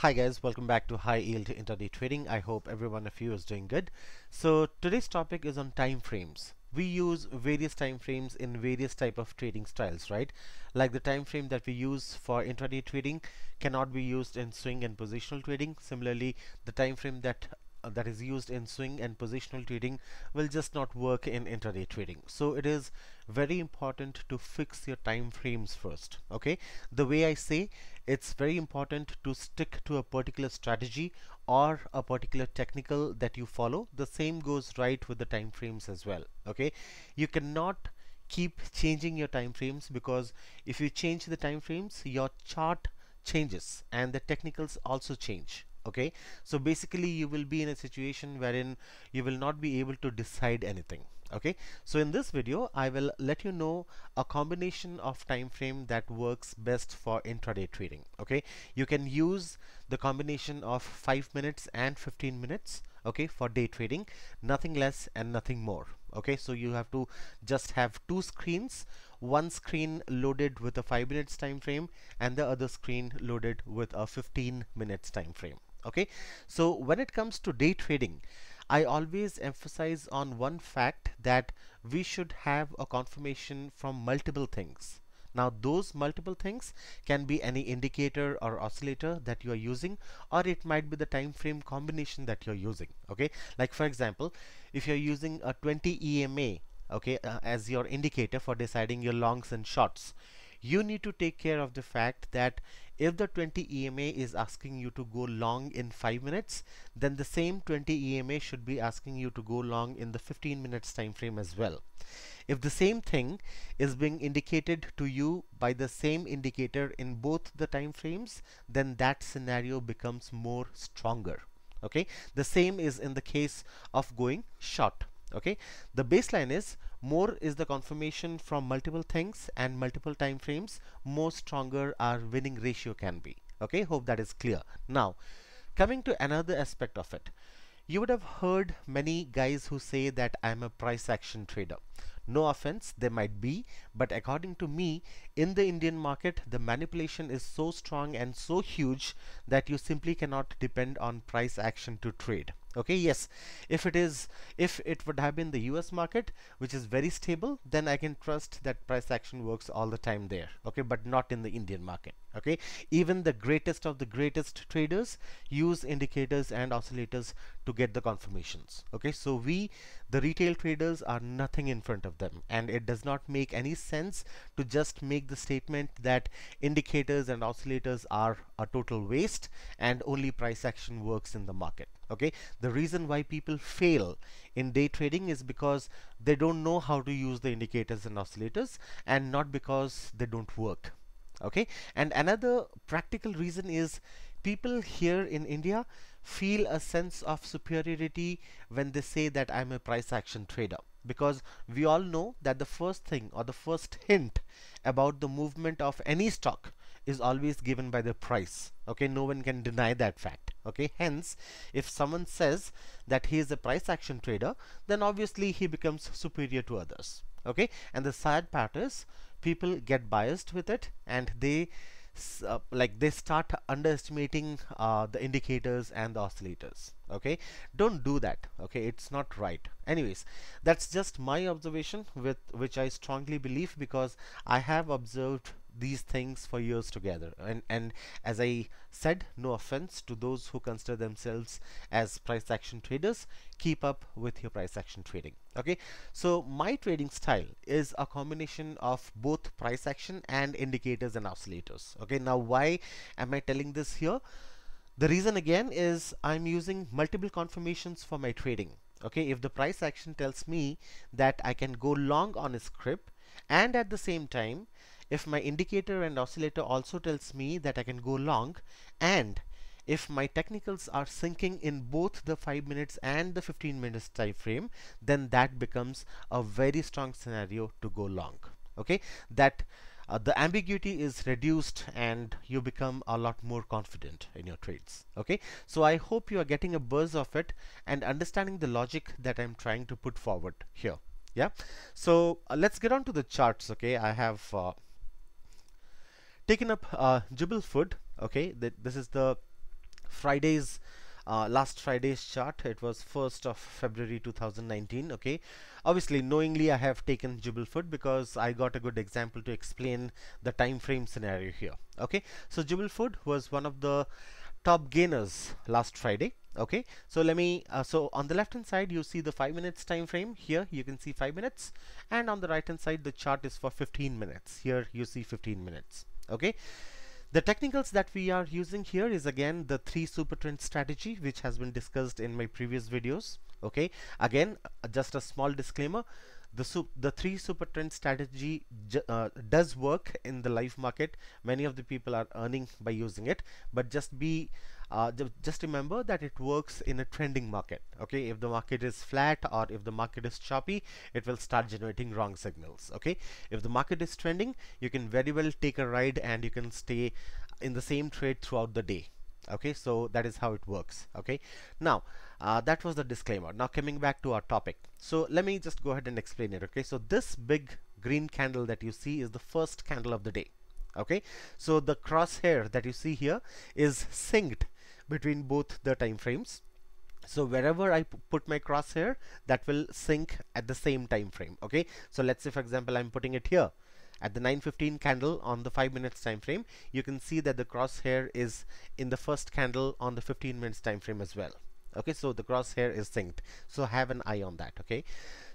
Hi guys, welcome back to High Yield Intraday Trading. I hope every one of you is doing good. So today's topic is on time frames. We use various time frames in various type of trading styles, right? Like the time frame that we use for intraday trading cannot be used in swing and positional trading. Similarly, the time frame that is used in swing and positional trading will just not work in intraday trading. So it is very important to fix your time frames first. Okay, the way I say, it's very important to stick to a particular strategy or a particular technical that you follow. The same goes right with the time frames as well. Okay, you cannot keep changing your time frames, because if you change the time frames, your chart changes and the technicals also change. Okay, so basically you will be in a situation wherein you will not be able to decide anything. Okay, so in this video I will let you know a combination of time frame that works best for intraday trading. Okay, you can use the combination of 5 minutes and 15 minutes, okay, for day trading, nothing less and nothing more. Okay, so you have to just have two screens, one screen loaded with a 5 minutes time frame and the other screen loaded with a 15 minutes time frame. Okay, so when it comes to day trading, I always emphasize on one fact that we should have a confirmation from multiple things. Now those multiple things can be any indicator or oscillator that you are using, or it might be the time frame combination that you're using. Okay, like for example, if you're using a 20 EMA, okay, as your indicator for deciding your longs and shorts, you need to take care of the fact that if the 20 EMA is asking you to go long in 5 minutes, then the same 20 EMA should be asking you to go long in the 15 minutes time frame as well. If the same thing is being indicated to you by the same indicator in both the time frames, then that scenario becomes more stronger. Okay, the same is in the case of going short. Okay, the baseline is more is the confirmation from multiple things and multiple time frames, more stronger our winning ratio can be. Okay, hope that is clear. Now coming to another aspect of it, you would have heard many guys who say that I'm a price action trader. No offense, they might be, but according to me, in the Indian market, the manipulation is so strong and so huge that you simply cannot depend on price action to trade. Okay, yes, if it would have been the US market, which is very stable, then I can trust that price action works all the time there. Okay, but not in the Indian market. Okay, even the greatest of the greatest traders use indicators and oscillators to get the confirmations. Okay, so we, the retail traders, are nothing in front of them, and it does not make any sense to just make the statement that indicators and oscillators are a total waste and only price action works in the market. Okay, the reason why people fail in day trading is because they don't know how to use the indicators and oscillators, and not because they don't work. Okay, and another practical reason is people here in India feel a sense of superiority when they say that I'm a price action trader, because we all know that the first thing or the first hint about the movement of any stock is always given by the price. Okay, no one can deny that fact. Okay, hence if someone says that he is a price action trader, then obviously he becomes superior to others. Okay, and the sad part is people get biased with it, and they they start underestimating the indicators and the oscillators. Okay, don't do that. Okay, it's not right. Anyways, that's just my observation, with which I strongly believe, because I have observed these things for years together, and as I said, no offense to those who consider themselves as price action traders, keep up with your price action trading. Okay, so my trading style is a combination of both price action and indicators and oscillators. Okay, now why am I telling this here? The reason again is I'm using multiple confirmations for my trading. Okay, if the price action tells me that I can go long on a script, and at the same time if my indicator and oscillator also tells me that I can go long, and if my technicals are syncing in both the 5 minutes and the 15 minutes time frame, then that becomes a very strong scenario to go long. Okay, that the ambiguity is reduced and you become a lot more confident in your trades. Okay, so I hope you are getting a buzz of it and understanding the logic that I'm trying to put forward here. Yeah, so let's get on to the charts. Okay, I have taken up Jubal Food. Okay, this is the Friday's last Friday's chart. It was 1st of February 2019. Okay, obviously knowingly I have taken Jubilfoot because I got a good example to explain the time frame scenario here. Okay, so Jubilfoot was one of the top gainers last Friday. Okay, so let me so on the left hand side you see the 5 minutes time frame. Here you can see 5 minutes, and on the right hand side the chart is for 15 minutes. Here you see 15 minutes. Okay, the technicals that we are using here is again the 3 super trend strategy, which has been discussed in my previous videos. Okay, again just a small disclaimer, the 3 super trend strategy does work in the live market. Many of the people are earning by using it, but just remember that it works in a trending market. Okay, if the market is flat or if the market is choppy, it will start generating wrong signals. Okay, if the market is trending, you can very well take a ride and you can stay in the same trade throughout the day. Okay, so that is how it works. Okay, now that was the disclaimer. Now coming back to our topic, so let me just go ahead and explain it. Okay, so this big green candle that you see is the first candle of the day. Okay, so the crosshair that you see here is synced between both the time frames. So wherever I put my crosshair, that will sync at the same time frame. Okay, so let's say for example I'm putting it here at the 9:15 candle on the 5 minutes time frame. You can see that the crosshair is in the first candle on the 15 minutes time frame as well. Okay, so the crosshair is synced, so have an eye on that. Okay,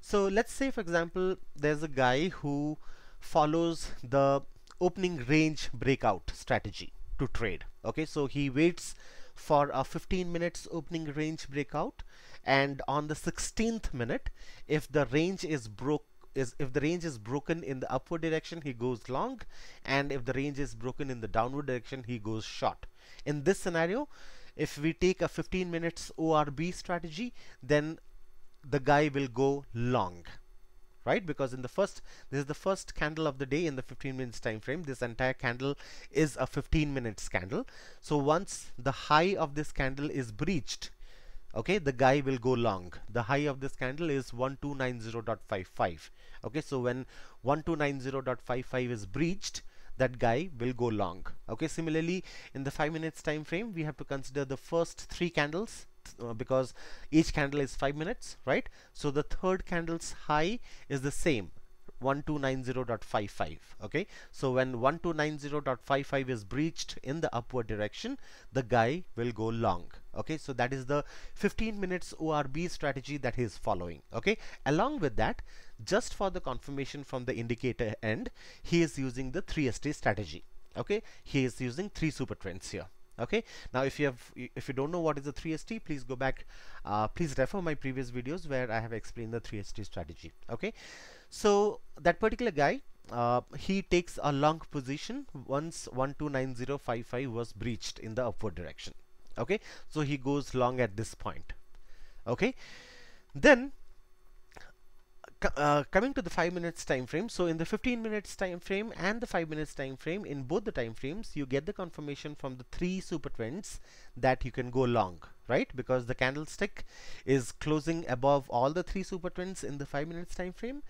so let's say for example there's a guy who follows the opening range breakout strategy to trade. Okay, so he waits for a 15 minutes opening range breakout, and on the 16th minute, if the range is broken in the upward direction, he goes long, and if the range is broken in the downward direction, he goes short. In this scenario, if we take a 15 minutes ORB strategy, then the guy will go long, right? Because this is the first candle of the day in the 15 minutes time frame. This entire candle is a 15 minutes candle. So once the high of this candle is breached, okay, the guy will go long. The high of this candle is 1290.55. Okay, so when 1290.55 is breached, that guy will go long. Okay, similarly in the 5 minutes time frame, we have to consider the first 3 candles because each candle is 5 minutes, right? So the third candle's high is the same, 1290.55. Okay, so when 1290.55 is breached in the upward direction, the guy will go long. Okay, so that is the 15 minutes ORB strategy that he is following. Okay, along with that, just for the confirmation from the indicator end, he is using the 3ST strategy. Okay, he is using 3 super trends here. Okay, now if you don't know what is the 3ST, please go back, please refer my previous videos where I have explained the 3ST strategy. Okay, so that particular guy, he takes a long position once 1290.55 was breached in the upward direction. Okay, so he goes long at this point. Okay, then coming to the 5 minutes time frame, so in the 15 minutes time frame and the 5 minutes time frame, in both the time frames you get the confirmation from the 3 super trends that you can go long, right? Because the candlestick is closing above all the 3 super trends in the 5 minutes time frame.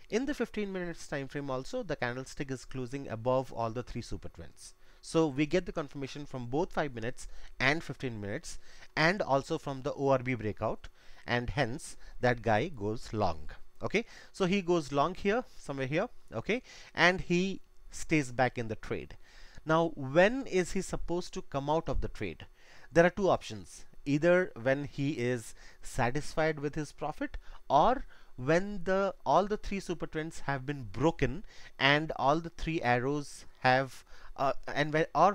In the 15 minutes time frame also, the candlestick is closing above all the 3 super trends. So we get the confirmation from both 5 minutes and 15 minutes, and also from the ORB breakout, and hence that guy goes long. Okay, so he goes long here, somewhere here. Okay, and he stays back in the trade. Now when is he supposed to come out of the trade? There are 2 options: either when he is satisfied with his profit, or when all the 3 super trends have been broken and all the 3 arrows have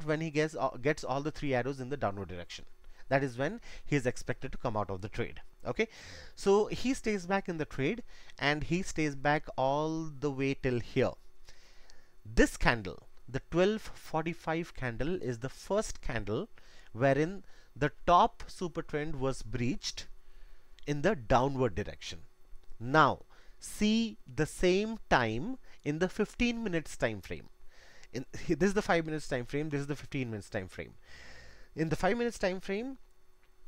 when he gets all the 3 arrows in the downward direction. That is when he is expected to come out of the trade. Okay, so he stays back in the trade, and he stays back all the way till here. This candle, the 12:45 candle, is the first candle wherein the top super trend was breached in the downward direction. Now see the same time in the 15 minutes time frame. This is the 5 minutes time frame, this is the 15 minutes time frame. In the 5 minutes time frame,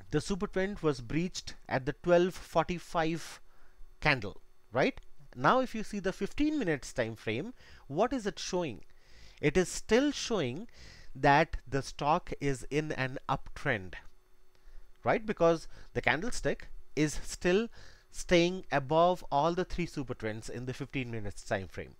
the super trend was breached at the 12:45 candle, right? Now if you see the 15 minutes time frame, what is it showing? It is still showing that the stock is in an uptrend. right? Because the candlestick is still staying above all the three super trends in the 15 minutes time frame.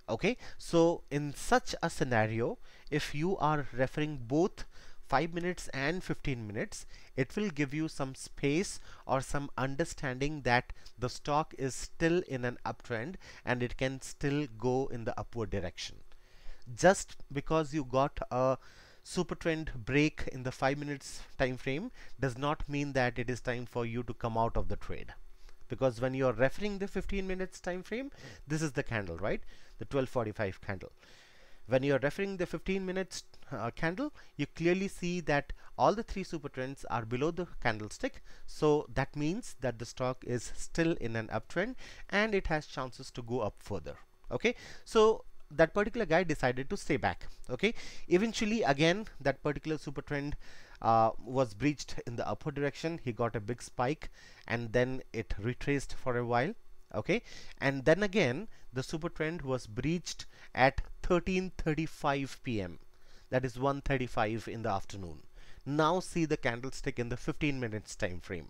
Okay, so in such a scenario, if you are referring both 5 minutes and 15 minutes, it will give you some space or some understanding that the stock is still in an uptrend and it can still go in the upward direction. Just because you got a super trend break in the 5 minutes time frame does not mean that it is time for you to come out of the trade, because when you are referring the 15 minutes time frame, this is the candle, right? The 1245 candle. When you are referring the 15 minutes candle, you clearly see that all the three super trends are below the candlestick. So that means that the stock is still in an uptrend and it has chances to go up further. Okay, so that particular guy decided to stay back. Okay, eventually again that particular super trend was breached in the upward direction. He got a big spike and then it retraced for a while. Okay, and then again the super trend was breached at 13:35 p.m. that is 1:35 in the afternoon. Now see the candlestick in the 15 minutes time frame.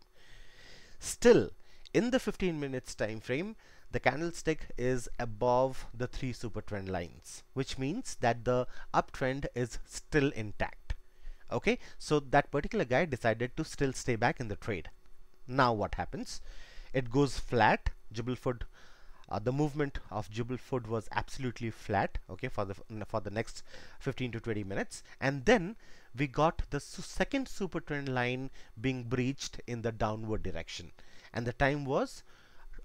Still in the 15 minutes time frame, the candlestick is above the three super trend lines, which means that the uptrend is still intact. Okay, so that particular guy decided to still stay back in the trade. Now what happens? It goes flat. The movement of Jubal Food was absolutely flat, okay, for the next 15 to 20 minutes, and then we got the second super trend line being breached in the downward direction, and the time was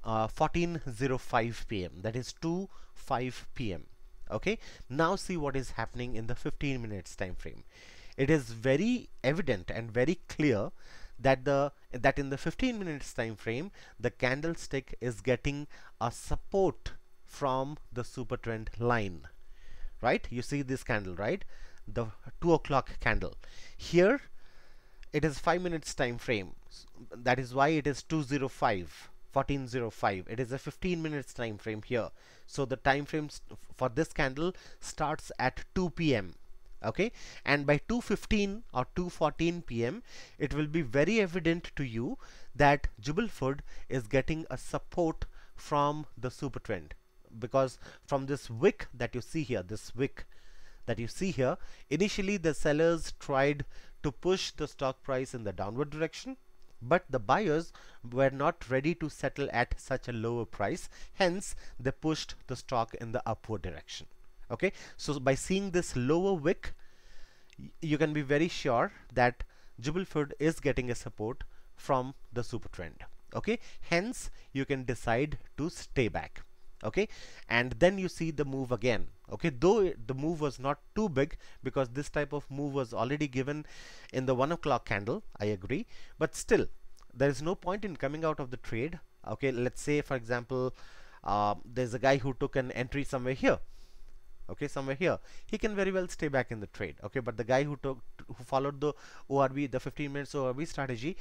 14:05 p.m. that is 2:05 p.m. Okay, now see what is happening in the 15 minutes time frame. It is very evident and very clear that in the 15 minutes time frame the candlestick is getting a support from the super trend line, right? You see this candle, right? The 2 o'clock candle. Here it is 5 minutes time frame, that is why it is 2:05, 14:05. It is a 15 minutes time frame here, so the time frame for this candle starts at 2 p.m. Okay, and by 2:15 or 2:14 p.m. it will be very evident to you that Jubal Food is getting a support from the super trend, because from this wick that you see here, initially the sellers tried to push the stock price in the downward direction, but the buyers were not ready to settle at such a lower price, hence they pushed the stock in the upward direction. Okay, so by seeing this lower wick, you can be very sure that Jubal Food is getting a support from the super trend. Okay, hence you can decide to stay back. Okay, and then you see the move again. Okay, though the move was not too big, because this type of move was already given in the 1 o'clock candle, I agree, but still there is no point in coming out of the trade. Okay, let's say for example there's a guy who took an entry somewhere here. Okay, somewhere here, he can very well stay back in the trade. Okay, but the guy who followed the ORB, the 15 minutes ORB strategy,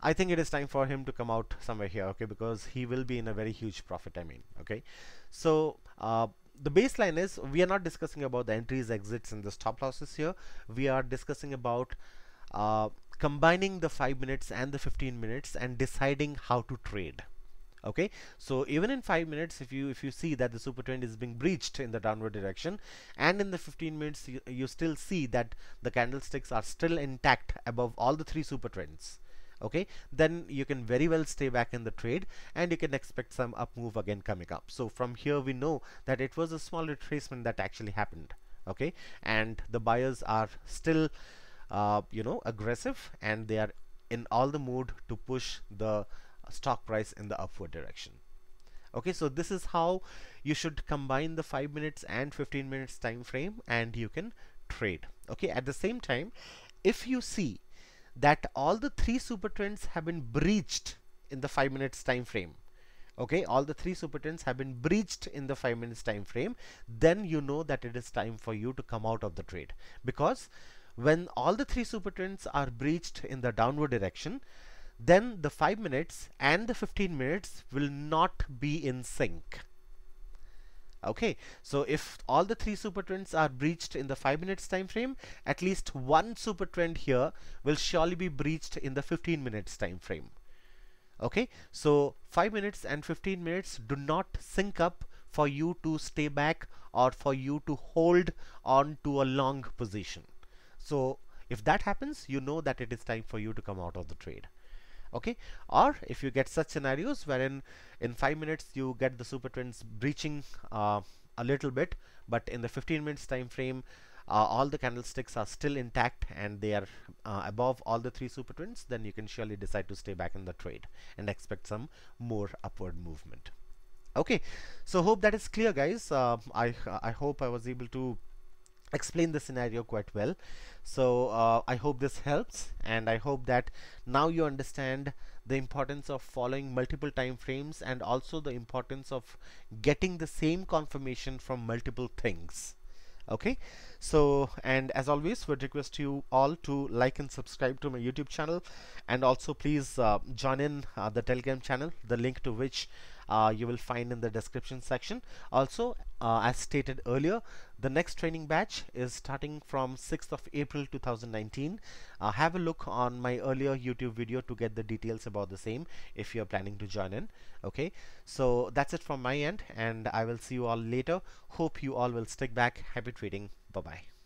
I think it is time for him to come out somewhere here. Okay, because he will be in a very huge profit, I mean. Okay, so the baseline is, we are not discussing about the entries, exits and the stop losses here. We are discussing about combining the 5 minutes and the 15 minutes and deciding how to trade. Okay, so even in 5 minutes, if you see that the super trend is being breached in the downward direction, and in the 15 minutes you still see that the candlesticks are still intact above all the three super trends, okay, then you can very well stay back in the trade and you can expect some up move again coming up. So from here we know that it was a small retracement that actually happened. Okay, and the buyers are still aggressive, and they are in all the mood to push the stock price in the upward direction. Okay, so this is how you should combine the 5 minutes and 15 minutes time frame and you can trade. Okay, at the same time, if you see that all the three super trends have been breached in the 5 minutes time frame, okay, all the three super trends have been breached in the 5 minutes time frame, then you know that it is time for you to come out of the trade, because when all the three super trends are breached in the downward direction, then the 5 minutes and the 15 minutes will not be in sync. Okay, so if all the three super trends are breached in the 5 minutes time frame, at least one super trend here will surely be breached in the 15 minutes time frame. Okay, so 5 minutes and 15 minutes do not sync up for you to stay back or for you to hold on to a long position. So if that happens, you know that it is time for you to come out of the trade. Okay, or if you get such scenarios wherein in 5 minutes you get the super trends breaching a little bit, but in the 15 minutes time frame all the candlesticks are still intact and they are above all the three super trends, then you can surely decide to stay back in the trade and expect some more upward movement. Okay, so hope that is clear, guys. I hope I was able to explain the scenario quite well. So I hope this helps, and I hope that now you understand the importance of following multiple time frames and also the importance of getting the same confirmation from multiple things. Okay, so and as always would request you all to like and subscribe to my YouTube channel, and also please join in the Telegram channel, the link to which you will find in the description section. Also, as stated earlier, the next training batch is starting from 6th of April 2019. Have a look on my earlier YouTube video to get the details about the same if you're planning to join in. Okay, so that's it from my end, and I will see you all later. Hope you all will stick back. Happy trading. Bye bye.